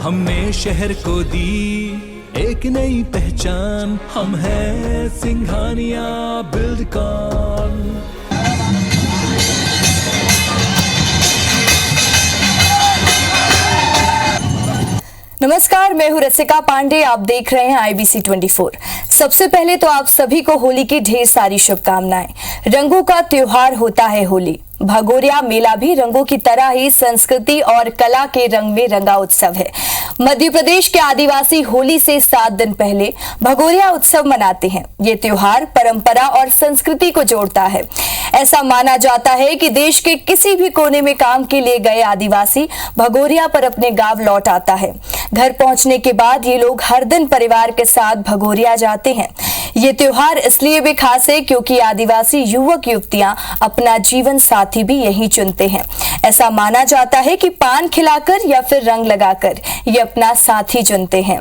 हमने शहर को दी एक नई पहचान, हम हैं सिंघानिया बिल्डकॉन। नमस्कार, मैं हूं रसिका पांडे। आप देख रहे हैं IBC 24। सबसे पहले तो आप सभी को होली की ढेर सारी शुभकामनाएं। रंगों का त्योहार होता है होली। भगोरिया मेला भी रंगों की तरह ही संस्कृति और कला के रंग में रंगा उत्सव है। मध्य प्रदेश के आदिवासी होली से 7 दिन पहले भगोरिया उत्सव मनाते हैं। ये त्योहार परंपरा और संस्कृति को जोड़ता है। ऐसा माना जाता है कि देश के किसी भी कोने में काम के लिए गए आदिवासी भगोरिया पर अपने गांव लौट आता है। घर पहुंचने के बाद ये लोग हर दिन परिवार के साथ भगोरिया जाते हैं। ये त्योहार इसलिए भी खास है क्योंकि आदिवासी युवक युवतियां अपना जीवन साथी भी यही चुनते हैं। ऐसा माना जाता है कि पान खिलाकर या फिर रंग लगाकर ये अपना साथी चुनते हैं।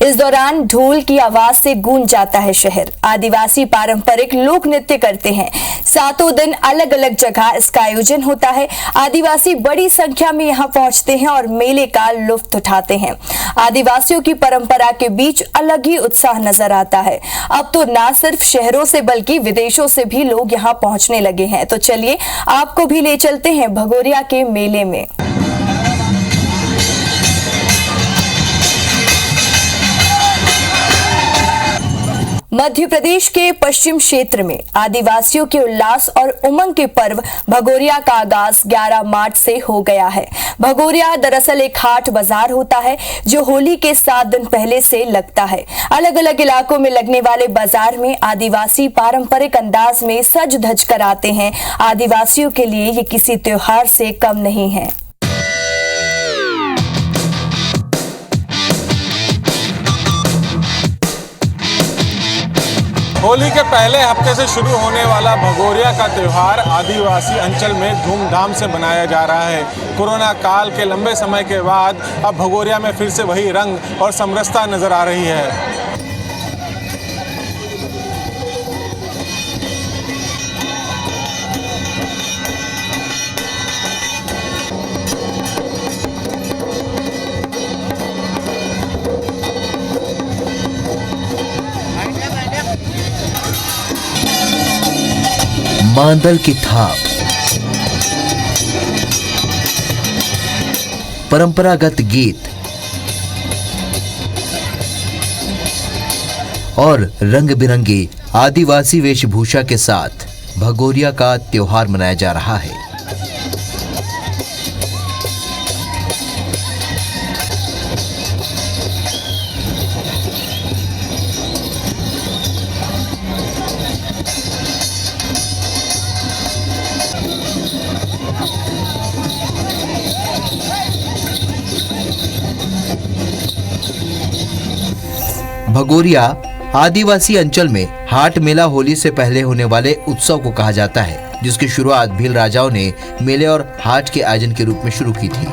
इस दौरान ढोल की आवाज से गूंज जाता है शहर। आदिवासी पारंपरिक लोक नृत्य करते हैं। 7 दिन अलग अलग जगह इसका आयोजन होता है। आदिवासी बड़ी संख्या में यहाँ पहुंचते हैं और मेले का लुत्फ उठाते हैं। आदिवासियों की परंपरा के बीच अलग ही उत्साह नजर आता है। अब तो ना सिर्फ शहरों से बल्कि विदेशों से भी लोग यहाँ पहुंचने लगे हैं। तो चलिए आपको भी ले चलते हैं भगोरिया के मेले में। मध्य प्रदेश के पश्चिम क्षेत्र में आदिवासियों के उल्लास और उमंग के पर्व भगोरिया का आगाज 11 मार्च से हो गया है। भगोरिया दरअसल एक हाट बाजार होता है जो होली के 7 दिन पहले से लगता है। अलग अलग इलाकों में लगने वाले बाजार में आदिवासी पारंपरिक अंदाज में सज धज कर आते हैं। आदिवासियों के लिए ये किसी त्योहार से कम नहीं है। होली के पहले हफ्ते से शुरू होने वाला भगोरिया का त्यौहार आदिवासी अंचल में धूमधाम से मनाया जा रहा है। कोरोना काल के लंबे समय के बाद अब भगोरिया में फिर से वही रंग और समरसता नजर आ रही है। मांदल की थाप, परंपरागत गीत और रंग बिरंगी आदिवासी वेशभूषा के साथ भगोरिया का त्योहार मनाया जा रहा है। भगोरिया आदिवासी अंचल में हाट मेला होली से पहले होने वाले उत्सव को कहा जाता है, जिसकी शुरुआत भील राजाओं ने मेले और हाट के आयोजन के रूप में शुरू की थी।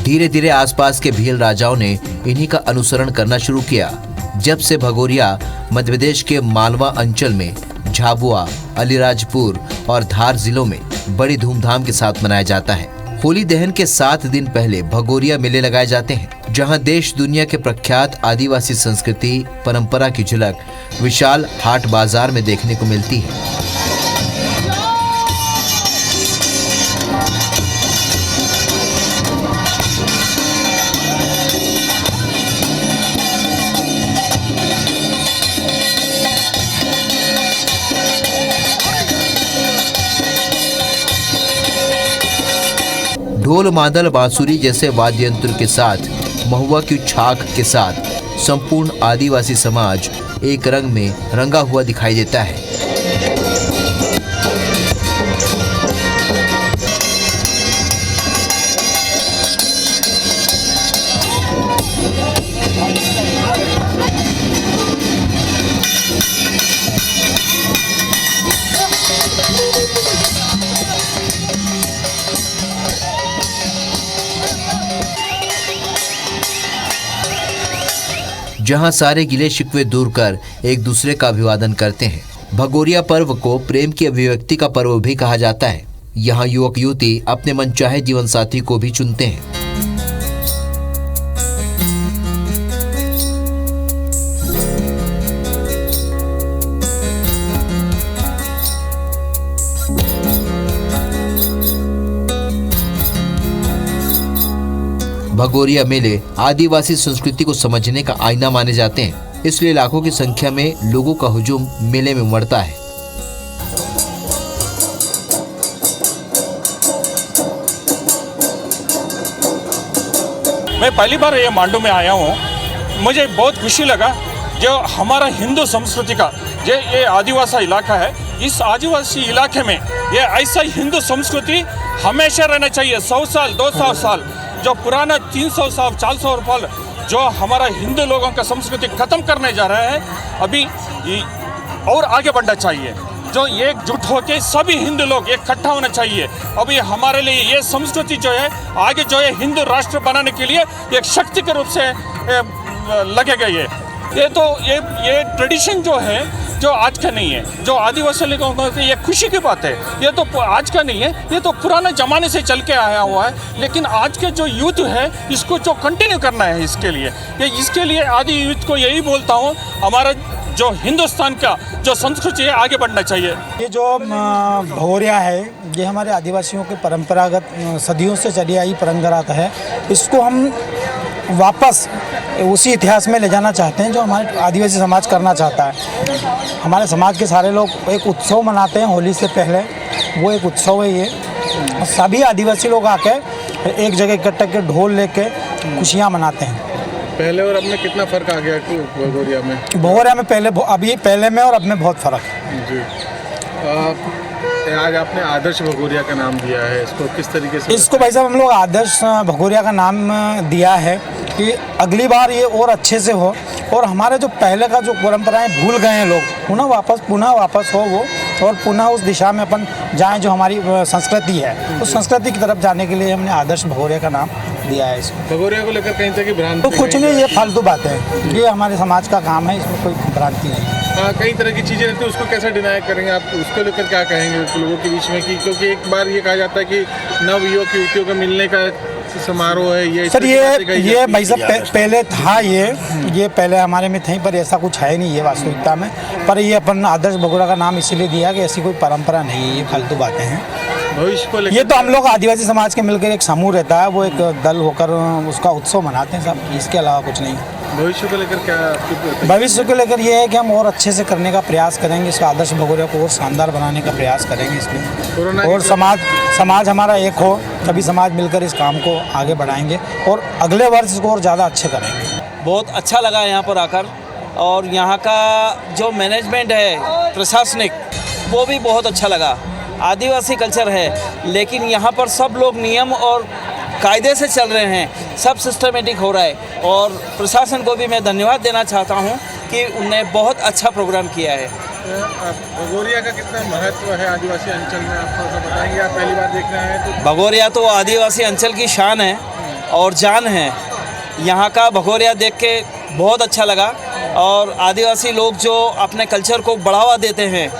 धीरे धीरे आसपास के भील राजाओं ने इन्हीं का अनुसरण करना शुरू किया। जब से भगोरिया मध्य प्रदेश के मालवा अंचल में झाबुआ, अलीराजपुर और धार जिलों में बड़ी धूमधाम के साथ मनाया जाता है। होली दहन के 7 दिन पहले भगोरिया मेले लगाए जाते हैं, जहां देश दुनिया के प्रख्यात आदिवासी संस्कृति परंपरा की झलक विशाल हाट बाजार में देखने को मिलती है। ढोल, मादल, बांसुरी जैसे वाद्य यंत्र के साथ महुआ की छाक के साथ संपूर्ण आदिवासी समाज एक रंग में रंगा हुआ दिखाई देता है। जहां सारे गिले शिकवे दूर कर एक दूसरे का अभिवादन करते हैं। भगोरिया पर्व को प्रेम की अभिव्यक्ति का पर्व भी कहा जाता है। यहाँ युवक युवती अपने मनचाहे जीवन साथी को भी चुनते हैं। भगोरिया मेले आदिवासी संस्कृति को समझने का आईना माने जाते हैं, इसलिए लाखों की संख्या में लोगों का हुजूम मेले में उमड़ता है। मैं पहली बार ये मांडू में आया हूँ, मुझे बहुत खुशी लगा। जो हमारा हिंदू संस्कृति का ये आदिवासी इलाका है, इस आदिवासी इलाके में ये ऐसा हिंदू संस्कृति हमेशा रहना चाहिए। 100 साल 200 साल जो पुराना 300 साल 400 साल जो हमारा हिंदू लोगों का संस्कृति खत्म करने जा रहा है, अभी और आगे बढ़ना चाहिए। जो एकजुट होकर सभी हिंदू लोग इकट्ठा होना चाहिए। अभी हमारे लिए ये संस्कृति जो है आगे जो है हिंदू राष्ट्र बनाने के लिए एक शक्ति के रूप से लगे गई है। ये ट्रेडिशन जो है जो आज का नहीं है, जो आदिवासी लोगों को ये खुशी की बात है। ये तो आज का नहीं है, ये तो पुराने ज़माने से चल के आया हुआ है। लेकिन आज के जो यूथ है इसको जो कंटिन्यू करना है, इसके लिए आदि यूथ को यही बोलता हूँ, हमारा जो हिंदुस्तान का जो संस्कृति है आगे बढ़ना चाहिए। ये जो भगोरिया है ये हमारे आदिवासियों के परंपरागत सदियों से चली आई परंपरा है। इसको हम वापस उसी इतिहास में ले जाना चाहते हैं जो हमारे आदिवासी समाज करना चाहता है। हमारे समाज के सारे लोग एक उत्सव मनाते हैं होली से पहले, वो एक उत्सव है ये। सभी आदिवासी लोग आके एक जगह इकट्ठा के ढोल लेके खुशियाँ मनाते हैं। पहले और अब में कितना फ़र्क आ गया भगोरिया में? भगोरिया में पहले में और अब में बहुत फ़र्क है जी। आज आपने आदर्श भगोरिया का नाम दिया है, इसको किस तरीके से? इसको भाई साहब हम लोग आदर्श भगोरिया का नाम दिया है कि अगली बार ये और अच्छे से हो, और हमारे जो पहले का जो परंपराएं भूल गए हैं लोग पुनः वापस हो वो, और पुनः उस दिशा में अपन जाएं जो हमारी संस्कृति है, उस संस्कृति की तरफ जाने के लिए हमने आदर्श भगोरिया का नाम दिया है इसको। भगोरिया को लेकर कहीं तक की भ्रांति? तो कुछ नहीं, ये फालतू बातें हैं, ये हमारे समाज का काम है, इसमें कोई भ्रांति नहीं। कई तरह की चीज़ें रहती है, उसको कैसे डिनाई करेंगे आप? उसको लेकर क्या कहेंगे लोगों के बीच में कि क्योंकि एक बार ये कहा जाता है कि नव युवक युवतियों का मिलने का समारोह है ये? सर ये भाई साहब पहले था, ये पहले हमारे में थी, पर ऐसा कुछ है नहीं ये वास्तविकता में। पर ये अपन आदर्श भगोरिया का नाम इसीलिए दिया कि ऐसी कोई परंपरा नहीं है, ये फालतू बातें हैं। भविष्य को लेकर ये तो हम लोग आदिवासी समाज के मिलकर एक समूह रहता है, वो एक दल होकर उसका उत्सव मनाते हैं सब, इसके अलावा कुछ नहीं। भविष्य को लेकर क्या? भविष्य को लेकर ये है कि हम और अच्छे से करने का प्रयास करेंगे, इसका आदर्श भगोरिया को और शानदार बनाने का प्रयास करेंगे इसमें, और समाज हमारा एक हो, सभी समाज मिलकर इस काम को आगे बढ़ाएंगे और अगले वर्ष इसको और ज़्यादा अच्छे करेंगे। बहुत अच्छा लगा यहाँ पर आकर, और यहाँ का जो मैनेजमेंट है प्रशासनिक, वो भी बहुत अच्छा लगा। आदिवासी कल्चर है, लेकिन यहाँ पर सब लोग नियम और कायदे से चल रहे हैं, सब सिस्टमेटिक हो रहा है। और प्रशासन को भी मैं धन्यवाद देना चाहता हूँ कि उन्होंने बहुत अच्छा प्रोग्राम किया है। भगोरिया का कितना महत्व है आदिवासी अंचल में, आप थोड़ा सा बताएंगे? आप पहली बार देख रहे हैं तो? भगोरिया तो आदिवासी अंचल की शान है और जान है। यहाँ का भगोरिया देख के बहुत अच्छा लगा, और आदिवासी लोग जो अपने कल्चर को बढ़ावा देते हैं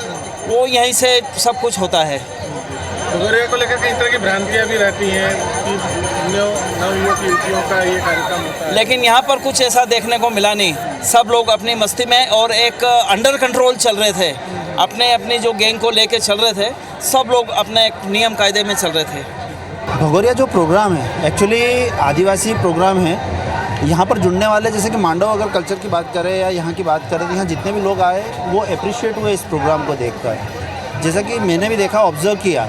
वो यहीं से सब कुछ होता है। भगोरिया को लेकर कई तरह की भ्रांतियाँ भी रहती हैं कि नवयुवक युवतियों का ये कार्यक्रम होता है, लेकिन यहाँ पर कुछ ऐसा देखने को मिला नहीं। सब लोग अपनी मस्ती में और एक अंडर कंट्रोल चल रहे थे, अपनी जो गैंग को लेके चल रहे थे, सब लोग अपने नियम कायदे में चल रहे थे। भगोरिया जो प्रोग्राम है एक्चुअली आदिवासी प्रोग्राम है। यहाँ पर जुड़ने वाले, जैसे कि मांडव अगर कल्चर की बात करें या यहाँ की बात करें, तो यहाँ जितने भी लोग आए वो अप्रिशिएट हुए इस प्रोग्राम को देखकर। जैसा कि मैंने भी देखा, ऑब्ज़र्व किया,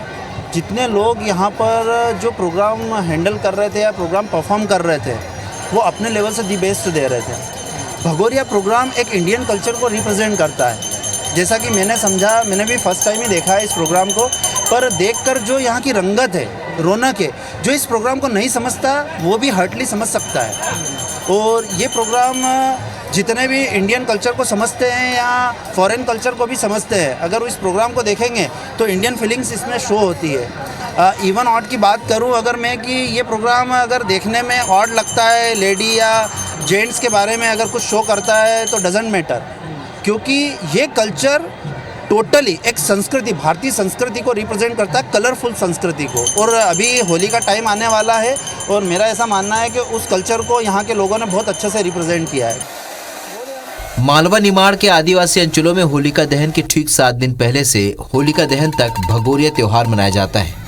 जितने लोग यहाँ पर जो प्रोग्राम हैंडल कर रहे थे या प्रोग्राम परफॉर्म कर रहे थे, वो अपने लेवल से दी बेस्ट दे रहे थे। भगोरिया प्रोग्राम एक इंडियन कल्चर को रिप्रेजेंट करता है, जैसा कि मैंने समझा। मैंने भी फर्स्ट टाइम ही देखा है इस प्रोग्राम को, पर देखकर जो यहाँ की रंगत है, रौनक है, जो इस प्रोग्राम को नहीं समझता वो भी हार्डली समझ सकता है। और ये प्रोग्राम जितने भी इंडियन कल्चर को समझते हैं या फॉरेन कल्चर को भी समझते हैं, अगर वो इस प्रोग्राम को देखेंगे तो इंडियन फीलिंग्स इसमें शो होती है। इवन ऑड की बात करूं अगर मैं, कि ये प्रोग्राम अगर देखने में ऑड लगता है लेडी या जेंट्स के बारे में अगर कुछ शो करता है तो डजेंट मैटर, क्योंकि ये कल्चर टोटली एक संस्कृति, भारतीय संस्कृति को रिप्रेजेंट करता है, कलरफुल संस्कृति को। और अभी होली का टाइम आने वाला है और मेरा ऐसा मानना है कि उस कल्चर को यहाँ के लोगों ने बहुत अच्छे से रिप्रेजेंट किया है। मालवा निमाड़ के आदिवासी अंचलों में होलिका दहन के ठीक 7 दिन पहले से होलिका दहन तक भगोरिया त्योहार मनाया जाता है।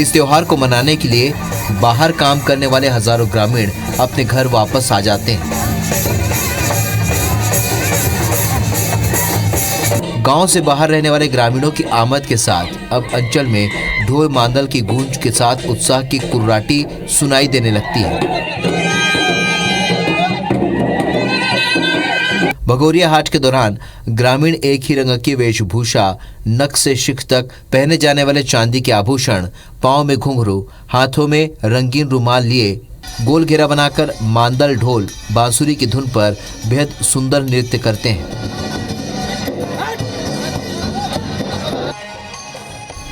इस त्योहार को मनाने के लिए बाहर काम करने वाले हजारों ग्रामीण अपने घर वापस आ जाते हैं। गांव से बाहर रहने वाले ग्रामीणों की आमद के साथ अब अंचल में ढोल मांदल की गूंज के साथ उत्साह की कुर्राटी सुनाई देने लगती है। भगोरिया हाट के दौरान ग्रामीण एक ही रंग की वेशभूषा, नक से शिख तक पहने जाने वाले चांदी के आभूषण, पांव में घुंघरू, हाथों में रंगीन रुमाल लिए गोल घेरा बनाकर मांदल, ढोल, बांसुरी की धुन पर बेहद सुंदर नृत्य करते हैं।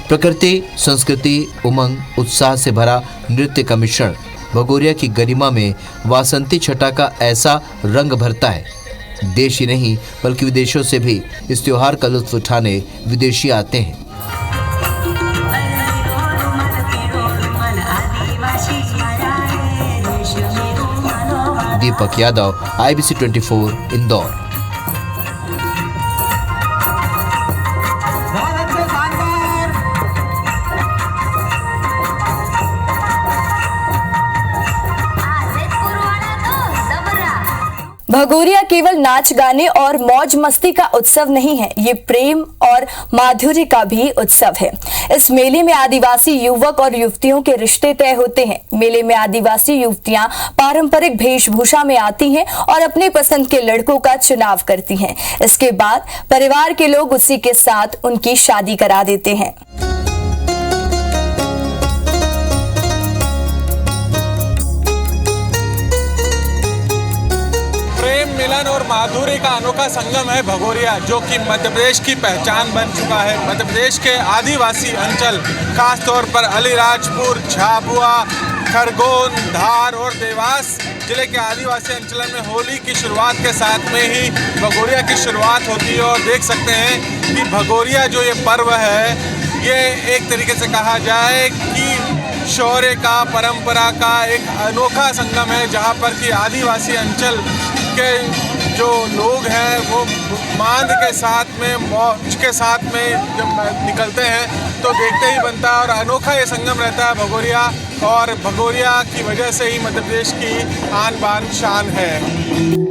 प्रकृति, संस्कृति, उमंग, उत्साह से भरा नृत्य का मिश्रण भगोरिया की गरिमा में वासंती छटा का ऐसा रंग भरता है। देश ही नहीं बल्कि विदेशों से भी इस त्योहार का लुत्फ उठाने विदेशी आते हैं। दीपक यादव, IBC 24, इंदौर। भगोरिया केवल नाच गाने और मौज मस्ती का उत्सव नहीं है, ये प्रेम और माधुर्य का भी उत्सव है। इस मेले में आदिवासी युवक और युवतियों के रिश्ते तय होते हैं। मेले में आदिवासी युवतियां पारंपरिक वेशभूषा में आती हैं और अपने पसंद के लड़कों का चुनाव करती हैं। इसके बाद परिवार के लोग उसी के साथ उनकी शादी करा देते हैं। मिलन और माधुर्य का अनोखा संगम है भगोरिया, जो कि मध्य प्रदेश की पहचान बन चुका है। मध्य प्रदेश के आदिवासी अंचल, खासतौर पर अलीराजपुर, झाबुआ, खरगोन, धार और देवास जिले के आदिवासी अंचलों में होली की शुरुआत के साथ में ही भगोरिया की शुरुआत होती है। और देख सकते हैं कि भगोरिया जो ये पर्व है, ये एक तरीके से कहा जाए कि शौर्य का, परंपरा का एक अनोखा संगम है, जहाँ पर कि आदिवासी अंचल के जो लोग हैं वो मांद के साथ में, मौज के साथ में जब निकलते हैं तो देखते ही बनता है। और अनोखा ये संगम रहता है भगोरिया, और भगोरिया की वजह से ही मध्य प्रदेश की आन बान शान है।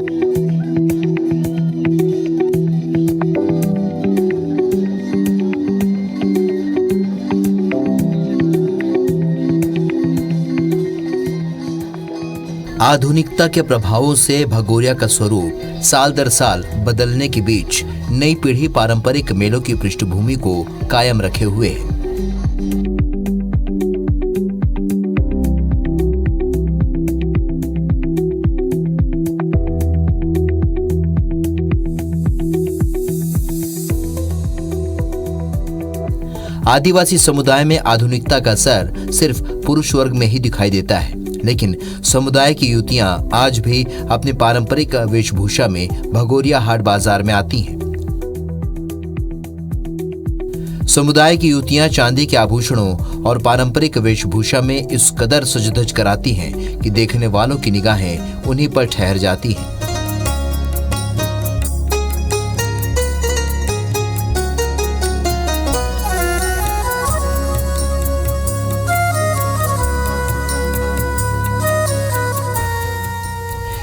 आधुनिकता के प्रभावों से भगोरिया का स्वरूप साल दर साल बदलने के बीच नई पीढ़ी पारंपरिक मेलों की पृष्ठभूमि को कायम रखे हुए है। आदिवासी समुदाय में आधुनिकता का असर सिर्फ पुरुष वर्ग में ही दिखाई देता है, लेकिन समुदाय की युवतियां आज भी अपनी पारंपरिक वेशभूषा में भगोरिया हाट बाजार में आती हैं। समुदाय की युवतियां चांदी के आभूषणों और पारंपरिक वेशभूषा में इस कदर सजधज कर आती हैं कि देखने वालों की निगाहें उन्हीं पर ठहर जाती हैं।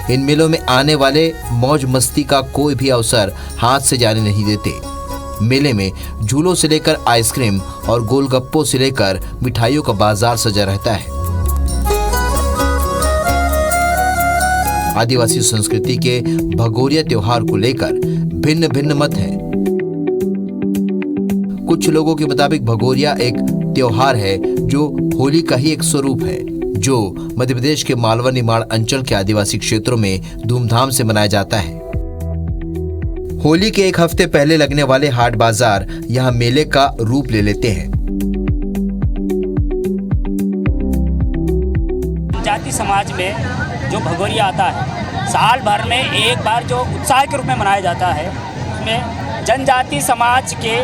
इन मेलों में आने वाले मौज मस्ती का कोई भी अवसर हाथ से जाने नहीं देते। मेले में झूलों से लेकर आइसक्रीम और गोलगप्पों से लेकर मिठाइयों का बाजार सजा रहता है। आदिवासी संस्कृति के भगोरिया त्योहार को लेकर भिन्न भिन्न मत हैं। कुछ लोगों के मुताबिक भगोरिया एक त्योहार है जो होली का ही एक स्वरूप है, जो मध्य प्रदेश के मालवा निमाड़ अंचल के आदिवासी क्षेत्रों में धूमधाम से मनाया जाता है। होली के एक हफ्ते पहले लगने वाले हाट बाजार यहाँ मेले का रूप ले लेते हैं। जाति समाज में जो भगोरिया आता है, साल भर में एक बार जो उत्साह के रूप में मनाया जाता है, उसमें जनजाति समाज के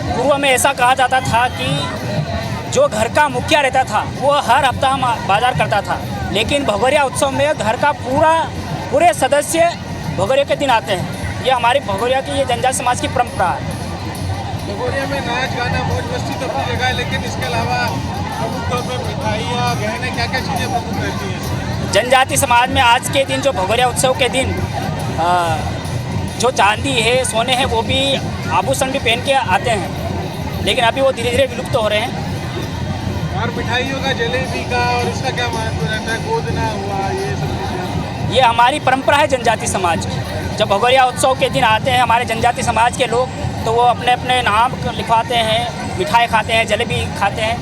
पूर्व में ऐसा कहा जाता था कि जो घर का मुखिया रहता था वो हर हफ्ता बाजार करता था, लेकिन भगोरिया उत्सव में घर का पूरे सदस्य भगोरिया के दिन आते हैं। ये हमारी भगोरिया की ये जनजाति समाज की परंपरा है। भगोरिया में नाच गाना मौज मस्ती तो अपनी जगह है, लेकिन इसके अलावा प्रमुख तौर पर मिठाइयाँ, गहने, क्या क्या चीज़ें प्रमुख रहती हैं? जनजाति समाज में आज के दिन जो भगोरिया उत्सव के दिन जो चांदी है, सोने हैं, वो भी आभूषण भी पहन के आते हैं, लेकिन अभी वो धीरे धीरे विलुप्त हो रहे हैं। और मिठाइयों का, जलेबी का, और इसका क्या महत्व रहता है? गोदना हुआ, ये सब चीज़ें, ये हमारी परंपरा है जनजाति समाज की। जब भगोरिया उत्सव के दिन आते हैं हमारे जनजाति समाज के लोग, तो वो अपने अपने नाम लिखवाते हैं, मिठाई खाते हैं, जलेबी खाते हैं।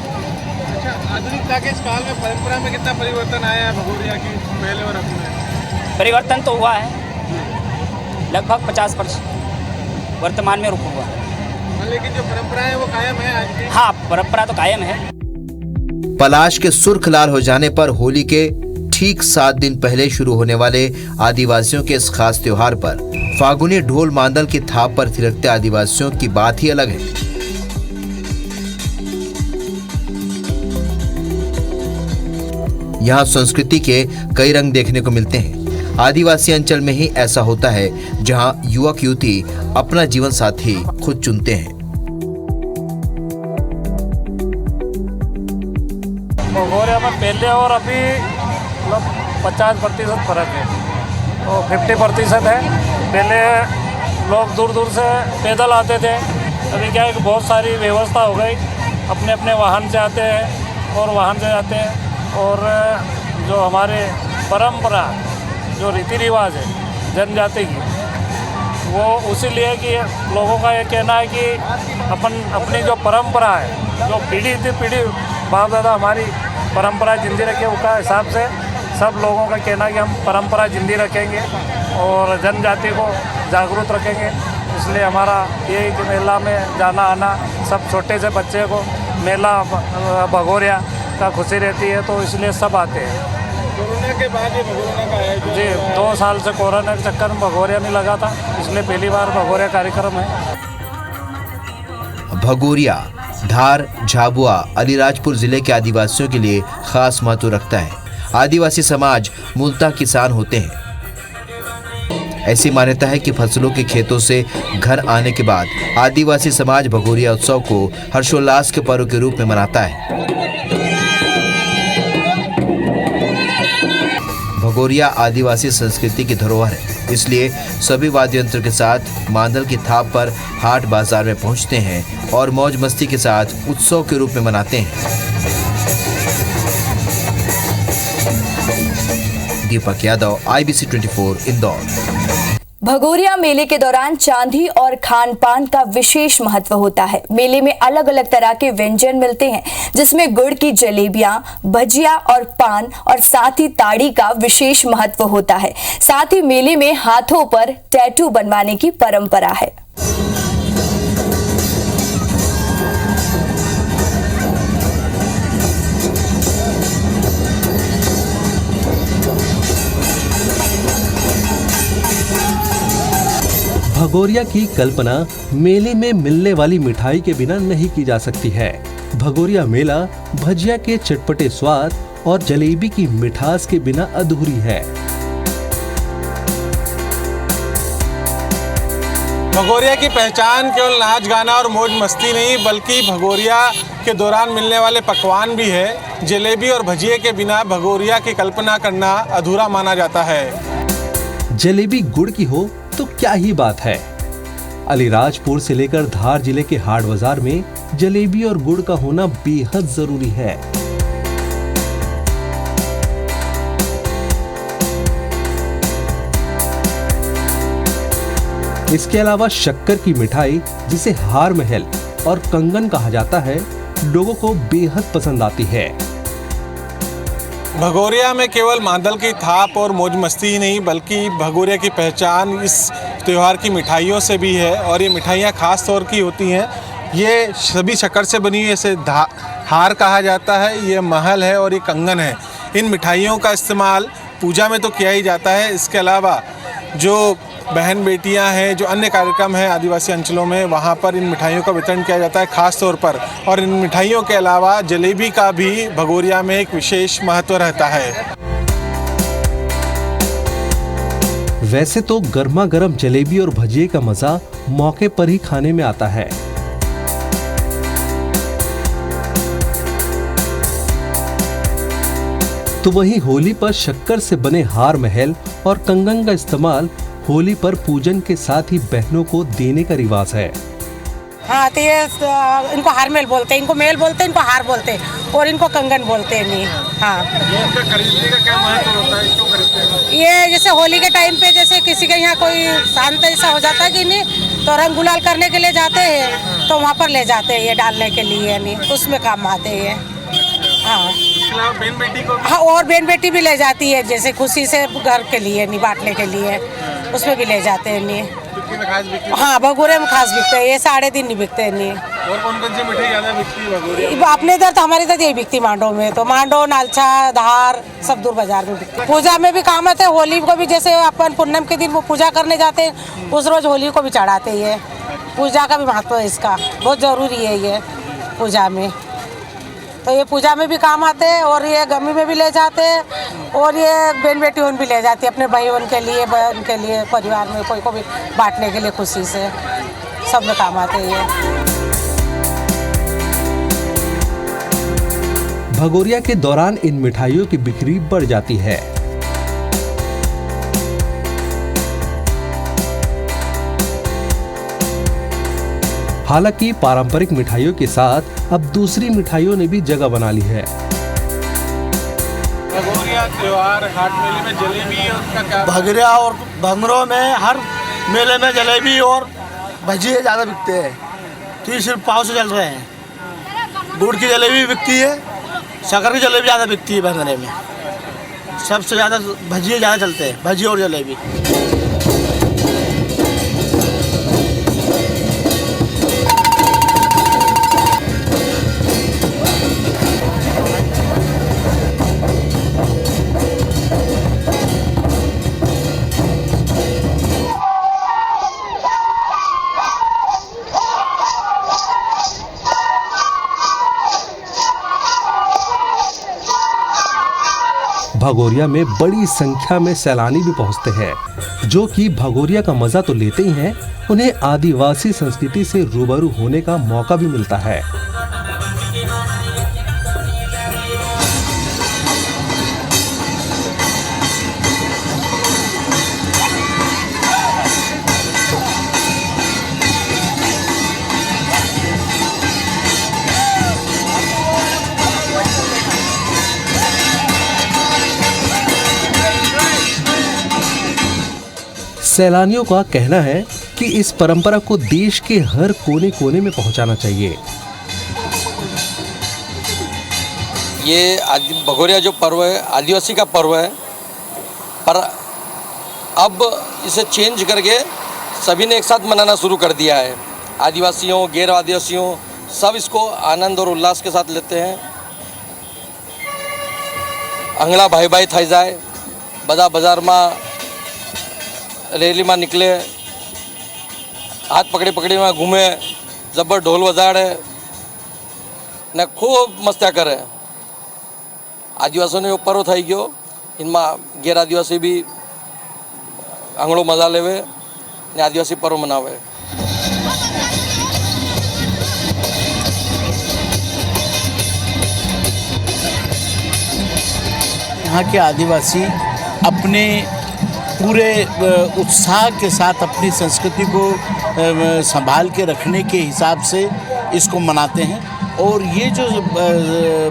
अच्छा, आधुनिकता के इस काल में परंपरा में कितना परिवर्तन आया है भगोरिया की पहले और अब में? परिवर्तन तो हुआ है लगभग 50%, वर्तमान में रुक हुआ है। लेकिन जो परंपरा है वो कायम है आज भी? हाँ, परंपरा तो कायम है। पलाश के सुर्ख लाल हो जाने पर होली के ठीक 7 दिन पहले शुरू होने वाले आदिवासियों के इस खास त्योहार पर फागुनी ढोल मांदल की थाप पर थिरकते आदिवासियों की बात ही अलग है। यहाँ संस्कृति के कई रंग देखने को मिलते हैं। आदिवासी अंचल में ही ऐसा होता है जहाँ युवक युवती अपना जीवन साथी खुद चुनते हैं। भगोरिया में पहले और अभी 50% फर्क है, तो 50% है। पहले लोग दूर दूर से पैदल आते थे, अभी क्या है कि बहुत सारी व्यवस्था हो गई, अपने अपने वाहन से आते हैं और वाहन से जाते हैं। और जो हमारे परंपरा, जो रीति रिवाज है जनजाति की, वो उसीलिए कि लोगों का ये कहना है कि अपनी जो परंपरा है, जो पीढ़ी से पीढ़ी बाप दादा हमारी परंपरा जिंदी रखे, उसका हिसाब से सब लोगों का कहना है कि हम परंपरा जिंदी रखेंगे और जनजाति को जागरूक रखेंगे। इसलिए हमारा ये कि मेला में जाना आना, सब छोटे से बच्चे को मेला भगोरिया का खुशी रहती है, तो इसलिए सब आते हैं। कोरोना के बाद ये भगोरिया का आयोजन जी 2 साल से कोरोना के चक्कर में भगोरिया नहीं लगा था, इसलिए पहली बार भगोरिया कार्यक्रम है। भगोरिया धार, झाबुआ, अलीराजपुर जिले के आदिवासियों के लिए खास महत्व रखता है। आदिवासी समाज मूलतः किसान होते हैं। ऐसी मान्यता है कि फसलों के खेतों से घर आने के बाद आदिवासी समाज भगोरिया उत्सव को हर्षोल्लास के पर्व के रूप में मनाता है। भगोरिया आदिवासी संस्कृति की धरोहर है, इसलिए सभी वाद्य यंत्र के साथ मांदल की थाप पर हाट बाजार में पहुंचते हैं और मौज मस्ती के साथ उत्सव के रूप में मनाते हैं। दीपक यादव, IBC 24 इंदौर। भगोरिया मेले के दौरान चांदी और खान पान का विशेष महत्व होता है। मेले में अलग अलग तरह के व्यंजन मिलते हैं, जिसमें गुड़ की जलेबियां, भजिया और पान, और साथ ही ताड़ी का विशेष महत्व होता है। साथ ही मेले में हाथों पर टैटू बनवाने की परंपरा है। भगोरिया की कल्पना मेले में मिलने वाली मिठाई के बिना नहीं की जा सकती है। भगोरिया मेला भजिया के चटपटे स्वाद और जलेबी की मिठास के बिना अधूरी है। भगोरिया की पहचान केवल नाच गाना और मौज मस्ती नहीं, बल्कि भगोरिया के दौरान मिलने वाले पकवान भी है। जलेबी और भजिए के बिना भगोरिया की कल्पना करना अधूरा माना जाता है। जलेबी गुड़ की हो तो क्या ही बात है। अलीराजपुर से लेकर धार जिले के हाट बाजार में जलेबी और गुड़ का होना बेहद जरूरी है। इसके अलावा शक्कर की मिठाई, जिसे हार महल और कंगन कहा जाता है, लोगों को बेहद पसंद आती है। भगोरिया में केवल मादल की थाप और मौज मस्ती ही नहीं बल्कि भगोरिया की पहचान इस त्यौहार की मिठाइयों से भी है और ये मिठाइयाँ ख़ास तौर की होती हैं। ये सभी शक्कर से बनी हुई, इसे हार कहा जाता है, ये महल है और ये कंगन है। इन मिठाइयों का इस्तेमाल पूजा में तो किया ही जाता है, इसके अलावा जो बहन बेटियां हैं, जो अन्य कार्यक्रम हैं आदिवासी अंचलों में, वहाँ पर इन मिठाइयों का वितरण किया जाता है ख़ास तौर पर। और इन मिठाइयों के अलावा जलेबी का भी भगोरिया में एक विशेष महत्व रहता है। वैसे तो गर्मा गर्म जलेबी और भजिए का मजा मौके पर ही खाने में आता है। तो वहीं होली पर शक्कर से बने हार महल और कंगन का इस्तेमाल होली पर पूजन के साथ ही बहनों को देने का रिवाज है। हाँ, तो ये इनको हार मेल बोलते हैं, इनको मेल बोलते हैं, इनको हार बोलते हैं और इनको कंगन बोलते हैं। नहीं, हाँ, इनका खरीदने का क्या महत्व होता है? इसको खरीदते हैं ये जैसे होली के टाइम पे जैसे किसी के यहाँ कोई शांत ऐसा हो जाता है कि नहीं, तो रंग गुलाल करने के लिए जाते हैं तो वहाँ पर ले जाते हैं ये डालने के लिए, नहीं उसमें काम आते हैं। हाँ, बहन बेटी को हाँ, और बहन बेटी भी ले जाती है जैसे खुशी से घर के लिए, नहीं बांटने के लिए, उसमें भी ले जाते हैं। नहीं, हाँ, भगोरिया में खास बिकते हैं, ये 3.5 नहीं बिकते हैं। नहीं, और कौन-कौन सी मिठाई ज़्यादा बिकती है भगोरिया? अपने इधर तो हमारे इधर यही बिकती मांडो में, तो मांडो, नालछा, धार सब दूर बाजार में बिकती है। पूजा में भी काम आते हैं, होली को भी जैसे अपन पूनम के दिन वो पूजा करने जाते हैं, उस रोज होली को भी चढ़ाते हैं। पूजा का भी महत्व है इसका, बहुत जरूरी है ये पूजा में। तो ये पूजा में भी काम आते हैं और ये गमी में भी ले जाते हैं और ये बहन बेटी उन भी ले जाती है अपने भाई उनके लिए, बहन के लिए, परिवार में कोई को भी बांटने के लिए खुशी से, सब में काम आते हैं ये। भगोरिया के दौरान इन मिठाइयों की बिक्री बढ़ जाती है। हालांकि पारंपरिक मिठाइयों के साथ अब दूसरी मिठाइयों ने भी जगह बना ली है। भगोरिया त्योहार हाट मेले में जलेबी और उसका क्या? भगोरिया और भंगरों में हर मेले में जलेबी और भजिए ज़्यादा बिकते हैं, 30 रुपये पाव से चल रहे हैं। गुड़ की जलेबी बिकती है, शक्कर की जलेबी ज़्यादा बिकती है। भंगरे में सबसे ज़्यादा भजिए ज़्यादा चलते हैं, भजिए और जलेबी। भगोरिया में बड़ी संख्या में सैलानी भी पहुंचते हैं, जो कि भगोरिया का मजा तो लेते ही हैं, उन्हें आदिवासी संस्कृति से रूबरू होने का मौका भी मिलता है। सैलानियों का कहना है कि इस परंपरा को देश के हर कोने कोने में पहुंचाना चाहिए। ये भगोरिया जो पर्व है आदिवासी का पर्व है, पर अब इसे चेंज करके सभी ने एक साथ मनाना शुरू कर दिया है। आदिवासियों, गैर आदिवासियों सब इसको आनंद और उल्लास के साथ लेते हैं। अंगड़ा भाई भाई थाई जाए, बदा बाजार में रेली में निकले, हाथ पकड़ी पकड़ी में घूमे, जबर ढोल बजाड़े ने खूब मस्त्या करे। आदिवासियों ने पर्व थी गयो, इनमें गैर आदिवासी भी आंगड़ो मजा लेवे ने आदिवासी पर्व मनावे। यहाँ के आदिवासी अपने पूरे उत्साह के साथ अपनी संस्कृति को संभाल के रखने के हिसाब से इसको मनाते हैं। और ये जो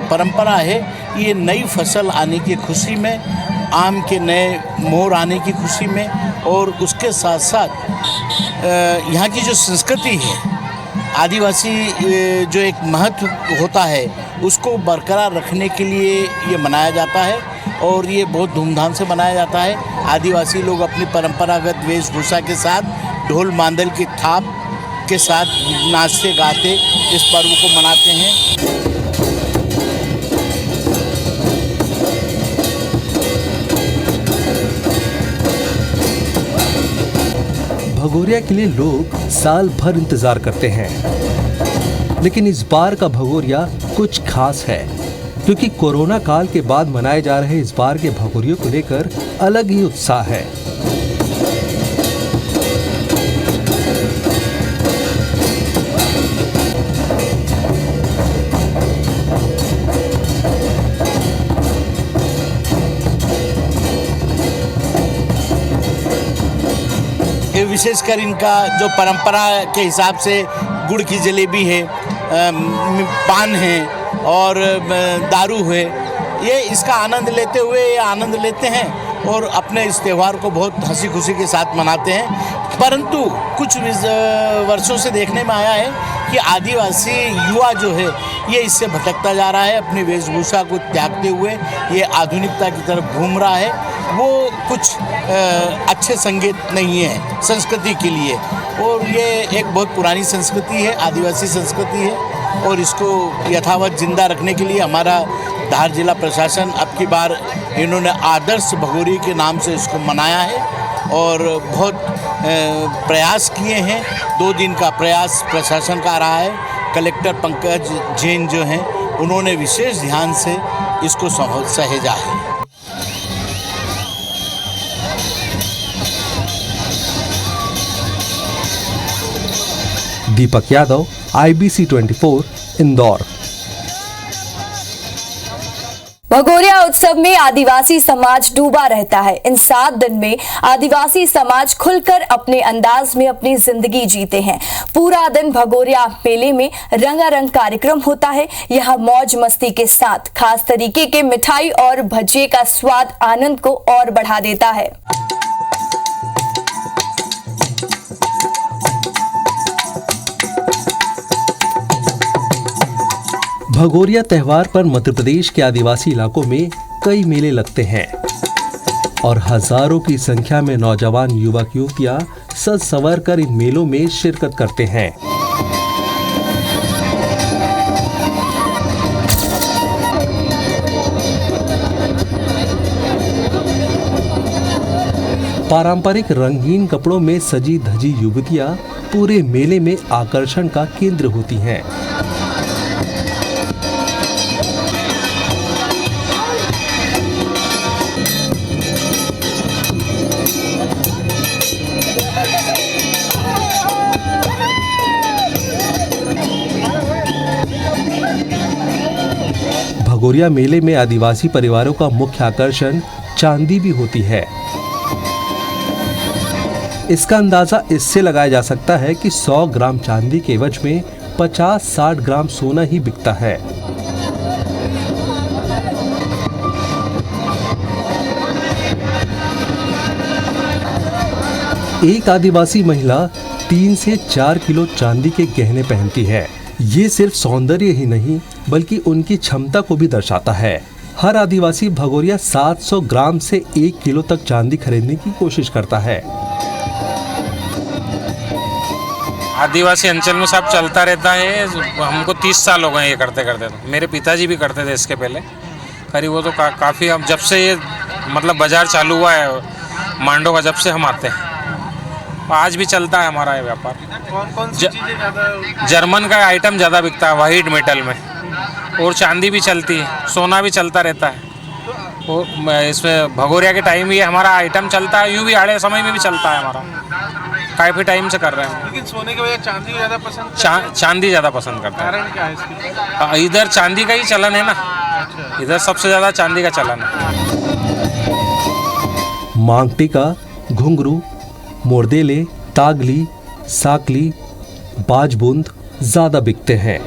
परंपरा है ये नई फसल आने की खुशी में, आम के नए मोर आने की खुशी में, और उसके साथ साथ यहाँ की जो संस्कृति है, आदिवासी जो एक महत्व होता है उसको बरकरार रखने के लिए ये मनाया जाता है। और ये बहुत धूमधाम से मनाया जाता है। आदिवासी लोग अपनी परंपरागत वेशभूषा के साथ ढोल मांदल की थाप के साथ नाचते गाते इस पर्व को मनाते हैं। भगोरिया के लिए लोग साल भर इंतजार करते हैं, लेकिन इस बार का भगोरिया कुछ खास है, क्योंकि कोरोना काल के बाद मनाए जा रहे इस बार के भगोरियों को लेकर अलग ही उत्साह है। विशेषकर इनका जो परंपरा के हिसाब से गुड़ की जलेबी है, पान है और दारू है, ये इसका आनंद लेते हैं और अपने इस त्यौहार को बहुत हंसी खुशी के साथ मनाते हैं। परंतु कुछ वर्षों से देखने में आया है कि आदिवासी युवा जो है ये इससे भटकता जा रहा है, अपनी वेशभूषा को त्यागते हुए ये आधुनिकता की तरफ घूम रहा है। वो कुछ अच्छे संकेत नहीं है संस्कृति के लिए, और ये एक बहुत पुरानी संस्कृति है, आदिवासी संस्कृति है, और इसको यथावत जिंदा रखने के लिए हमारा धार जिला प्रशासन अब की बार इन्होंने आदर्श भगोरी के नाम से इसको मनाया है और बहुत प्रयास किए हैं। 2 दिन का प्रयास प्रशासन का रहा है। कलेक्टर पंकज जैन जो हैं उन्होंने विशेष ध्यान से इसको सहेजा है। दीपक यादव, IBC 24, इंदौर। भगोरिया उत्सव में आदिवासी समाज डूबा रहता है। इन 7 दिन में आदिवासी समाज खुलकर अपने अंदाज में अपनी जिंदगी जीते हैं। पूरा दिन भगोरिया मेले में रंगारंग कार्यक्रम होता है। यहाँ मौज मस्ती के साथ खास तरीके के मिठाई और भजिए का स्वाद आनंद को और बढ़ा देता है। भगोरिया त्योहार पर मध्य प्रदेश के आदिवासी इलाकों में कई मेले लगते हैं और हजारों की संख्या में नौजवान युवक युवतियां सज संवर कर इन मेलों में शिरकत करते हैं। पारंपरिक रंगीन कपड़ों में सजी धजी युवतियां पूरे मेले में आकर्षण का केंद्र होती हैं। भगोरिया मेले में आदिवासी परिवारों का मुख्य आकर्षण चांदी भी होती है। इसका अंदाजा इससे लगाया जा सकता है कि 100 ग्राम चांदी के एवज में 50-60 ग्राम सोना ही बिकता है। एक आदिवासी महिला 3 से 4 किलो चांदी के गहने पहनती है। ये सिर्फ सौंदर्य ही नहीं बल्कि उनकी क्षमता को भी दर्शाता है। हर आदिवासी भगोरिया 700 ग्राम से 1 किलो तक चांदी खरीदने की कोशिश करता है। आदिवासी अंचल में सब चलता रहता है। हमको 30 साल हो गए ये करते करते। मेरे पिताजी भी करते थे इसके पहले करीब। वो तो काफ़ी अब जब से ये मतलब बाजार चालू हुआ है मांडो का, जब से हम आते हैं आज भी चलता है हमारा ये व्यापार। कौन सी चीज़ें ज़्यादा? जर्मन का आइटम ज़्यादा बिकता है वाइट मेटल में, और चांदी भी चलती है, सोना भी चलता रहता है। वो इसमें भगोरिया के टाइम ये हमारा आइटम चलता है, यूँ भी आड़े समय में भी चलता है हमारा। काफ़ी टाइम से कर रहे हैं। लेकिन सोने के बजाय चांदी ज़्यादा पसंद चांदी ज़्यादा पसंद करते हैं। कारण क्या है इसकी? इधर चांदी का ही चलन है ना। इधर सबसे ज़्यादा चांदी का चलन है। मांग टीका, घुंघरू, मोरदेले, तागली, साकली, बाजबूंद ज्यादा बिकते हैं।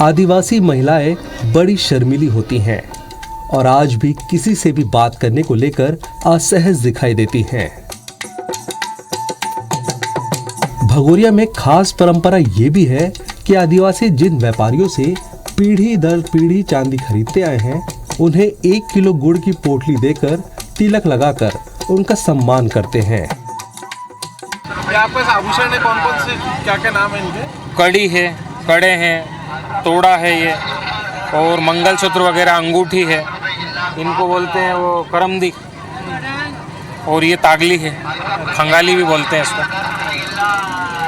आदिवासी महिलाएं बड़ी शर्मीली होती हैं और आज भी किसी से भी बात करने को लेकर असहज दिखाई देती हैं। भगोरिया में खास परंपरा ये भी है कि आदिवासी जिन व्यापारियों से पीढ़ी दर पीढ़ी चांदी खरीदते आए हैं, उन्हें 1 किलो गुड़ की पोटली देकर तिलक लगाकर उनका सम्मान करते हैं। ये आपके आभूषण है, कौन कौन से क्या नाम है इनके? कड़ी है, कड़े हैं, तोड़ा है ये, और मंगलसूत्र वगैरह, अंगूठी है, इनको बोलते हैं वो करमदी, और ये तागली है, खंगाली भी बोलते हैं इसको।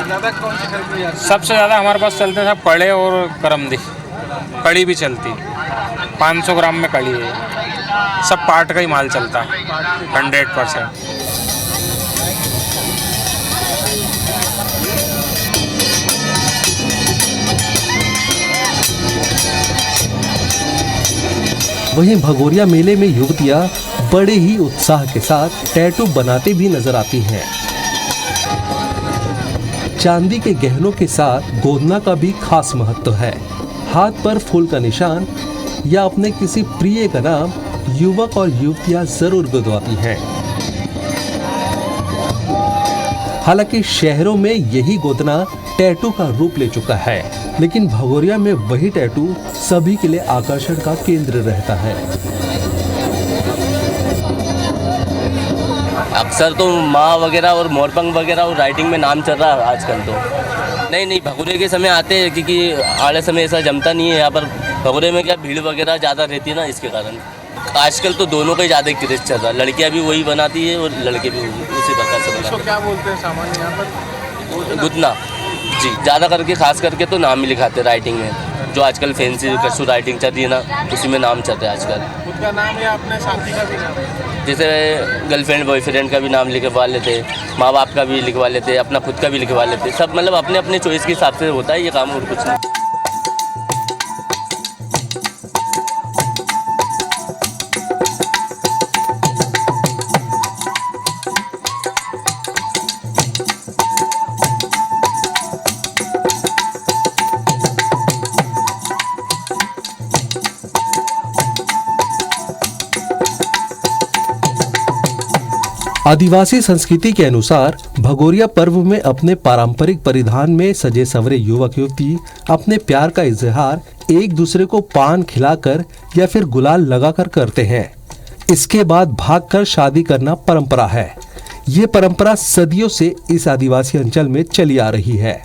ज़्यादा कौन सी खरीदती है? सबसे ज़्यादा हमारे पास चलते हैं सब कड़े और करमदी, कड़ी भी चलती है, 500 ग्राम में कड़ी है, सब पाट का ही माल चलता है 100%। वहीं भगोरिया मेले में युवतियां बड़े ही उत्साह के साथ टैटू बनाते भी नजर आती हैं। चांदी के गहनों के साथ गोदना का भी खास महत्व है। हाथ पर फूल का निशान या अपने किसी प्रिय का नाम युवक और युवतियां जरूर गुदवाती हैं। हालांकि शहरों में यही गोदना टैटू का रूप ले चुका है, लेकिन भगोरिया में वही टैटू सभी के लिए आकर्षण का केंद्र रहता है। अक्सर तो माँ वगैरह और मोरपंख वगैरह और राइटिंग में नाम चल रहा है आजकल तो। नहीं, भगोरे के समय आते हैं क्योंकि आड़े समय ऐसा जमता नहीं है यहाँ पर। भगोरे में क्या भीड़ वगैरह ज़्यादा रहती है ना, इसके कारण आजकल तो दोनों का ही ज़्यादा क्रेज चल रहा है। लड़कियाँ भी वही बनाती है और लड़के भी उसी प्रकार से बनाते हैं। क्या बोलते हैं सामान्य यहाँ पर? गुदना जी, ज़्यादा करके खास करके तो नाम ही लिखाते हैं राइटिंग में। जो आजकल फैंसी कशु राइटिंग चल रही है ना, उसी में नाम चल रहा है आजकल। खुद का नाम या अपने साथी का भी नाम? जैसे गर्लफ्रेंड बॉयफ्रेंड का भी नाम लिखवा लेते, माँ बाप का भी लिखवा लेते, अपना खुद का भी लिखवा लेते। सब मतलब अपने अपने चॉइस के हिसाब से होता है ये काम, और कुछ नहीं। आदिवासी संस्कृति के अनुसार भगोरिया पर्व में अपने पारंपरिक परिधान में सजे संवरे युवक युवती अपने प्यार का इजहार एक दूसरे को पान खिलाकर या फिर गुलाल लगाकर करते हैं। इसके बाद भागकर शादी करना परंपरा है। ये परंपरा सदियों से इस आदिवासी अंचल में चली आ रही है।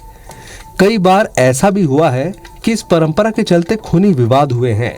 कई बार ऐसा भी हुआ है कि इस परंपरा के चलते खूनी विवाद हुए हैं।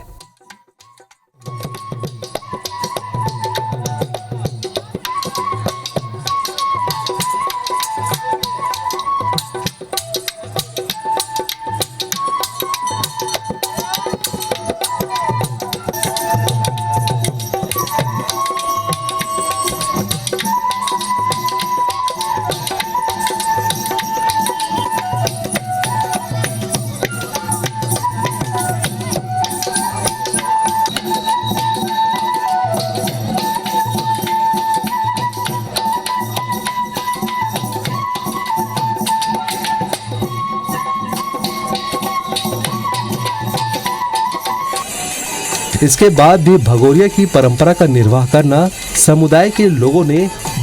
इसके बाद भी भगोरिया की परंपरा का निर्वाह करना समुदाय के लोगों ने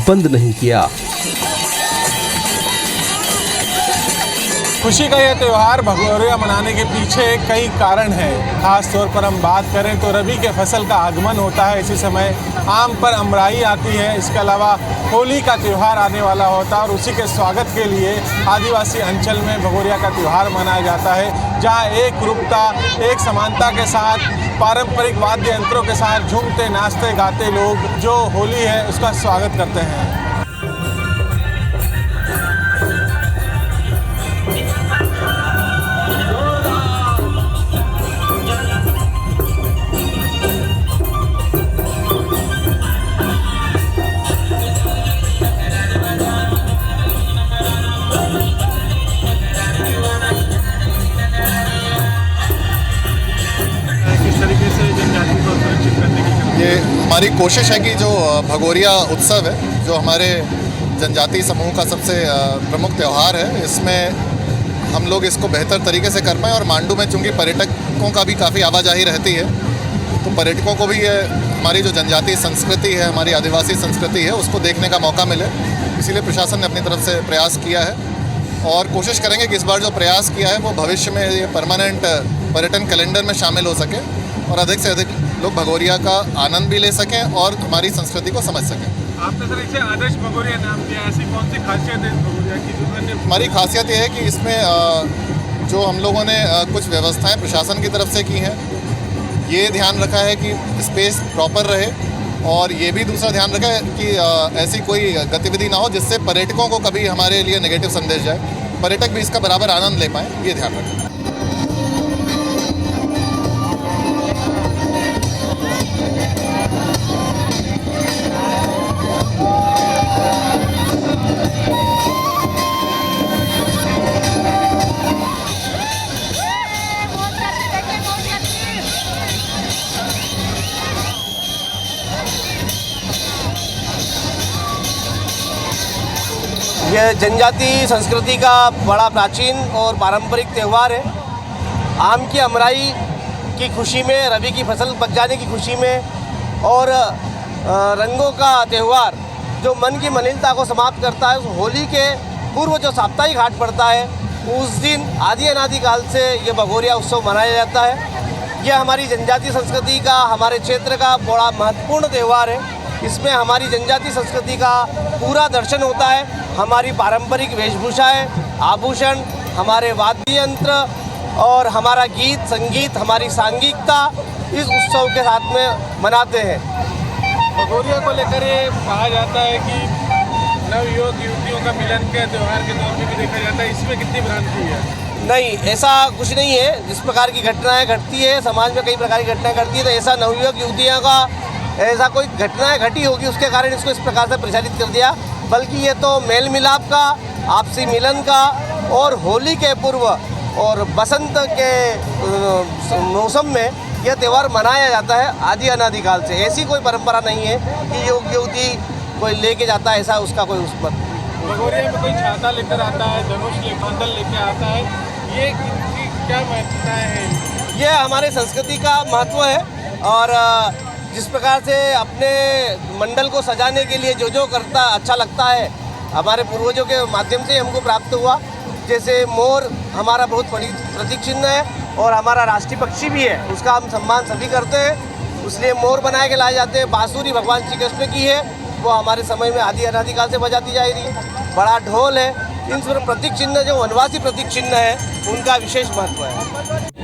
बंद नहीं किया। खुशी का यह त्यौहार भगोरिया मनाने के पीछे कई कारण हैं। खास तौर पर हम बात करें तो रबी के फसल का आगमन होता है, इसी समय आम पर अमराई आती है। इसके अलावा होली का त्यौहार आने वाला होता है और उसी के स्वागत के लिए आदिवासी अंचल में भगोरिया का त्यौहार मनाया जाता है, जहां एक रूपता, एक समानता के साथ पारंपरिक वाद्य यंत्रों के साथ झूमते नाचते गाते लोग जो होली है उसका स्वागत करते हैं। ये हमारी कोशिश है कि जो भगोरिया उत्सव है, जो हमारे जनजातीय समूह का सबसे प्रमुख त्यौहार है, इसमें हम लोग इसको बेहतर तरीके से कर पाएँ। और मांडू में चूँकि पर्यटकों का भी काफ़ी आवाजाही रहती है, तो पर्यटकों को भी ये हमारी जो जनजातीय संस्कृति है, हमारी आदिवासी संस्कृति है, उसको देखने का मौका मिले। इसीलिए प्रशासन ने अपनी तरफ से प्रयास किया है और कोशिश करेंगे कि इस बार जो प्रयास किया है वो भविष्य में ये परमानेंट पर्यटन कैलेंडर में शामिल हो सके और अधिक से अधिक लोग भगोरिया का आनंद भी ले सकें और हमारी संस्कृति को समझ सकें। आपने सर इसे आदर्श भगोरिया नाम दिया, ऐसी कौन सी खासियत है इस भगोरिया की? हमारी खासियत ये है कि इसमें जो हम लोगों ने कुछ व्यवस्थाएं प्रशासन की तरफ से की हैं, ये ध्यान रखा है कि स्पेस प्रॉपर रहे और ये भी दूसरा ध्यान रखा है कि ऐसी कोई गतिविधि ना हो जिससे पर्यटकों को कभी हमारे लिए नेगेटिव संदेश जाए, पर्यटक भी इसका बराबर आनंद ले पाएँ, ये ध्यान रखें। यह जनजाति संस्कृति का बड़ा प्राचीन और पारंपरिक त्यौहार है। आम की अमराई की खुशी में, रबी की फसल पक जाने की खुशी में और रंगों का त्यौहार जो मन की मलिनता को समाप्त करता है, उस होली के पूर्व जो साप्ताहिक हाट पड़ता है, उस दिन आदि अनादि काल से ये भगोरिया उत्सव मनाया जाता है। यह हमारी जनजातीय संस्कृति का, हमारे क्षेत्र का बड़ा महत्वपूर्ण त्यौहार है। इसमें हमारी जनजातीय संस्कृति का पूरा दर्शन होता है। हमारी पारंपरिक वेशभूषाएँ, आभूषण, हमारे वाद्य यंत्र और हमारा गीत संगीत, हमारी सांघिकता इस उत्सव के साथ में मनाते हैं। भगोरिया को लेकर ये कहा जाता है कि नवयुवक युवतियों का मिलन के त्यौहार के तौर पर भी देखा जाता है, इसमें कितनी भ्रांति है? नहीं, ऐसा कुछ नहीं है। जिस प्रकार की घटनाएं घटती है, समाज में कई प्रकार की घटनाएं घटती है, तो ऐसा नवयुवक युवतियों का ऐसा कोई घटनाएं घटी होगी उसके कारण इसको इस प्रकार से प्रचारित कर दिया, बल्कि ये तो मेल मिलाप का, आपसी मिलन का और होली के पूर्व और बसंत के मौसम में यह त्यौहार मनाया जाता है आदि अनादि काल से। ऐसी कोई परंपरा नहीं है कि युवक युवती कोई लेके जाता है, ऐसा उसका कोई उस पर। भगोरिया में कोई छाता लेकर आता है, धनुष लेकर लेके आता है, ये क्या महत्वता है? ये हमारे संस्कृति का महत्व है और जिस प्रकार से अपने मंडल को सजाने के लिए जो करता अच्छा लगता है, हमारे पूर्वजों के माध्यम से हमको प्राप्त हुआ। जैसे मोर हमारा बहुत प्रतीक चिन्ह है और हमारा राष्ट्रीय पक्षी भी है, उसका हम सम्मान सभी करते हैं, इसलिए मोर बनाए के लाए जाते हैं। बांसुरी भगवान श्री कृष्ण की है, वो हमारे समय में आदि अनादि काल से बजाती जा रही है। बड़ा ढोल है। इन सब प्रतीक चिन्ह जो वनवासी प्रतीक चिन्ह है, उनका विशेष महत्व है।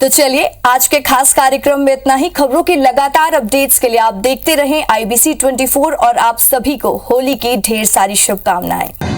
तो चलिए आज के खास कार्यक्रम में इतना ही। खबरों की लगातार अपडेट्स के लिए आप देखते रहें IBC 24 और आप सभी को होली की ढेर सारी शुभकामनाएं।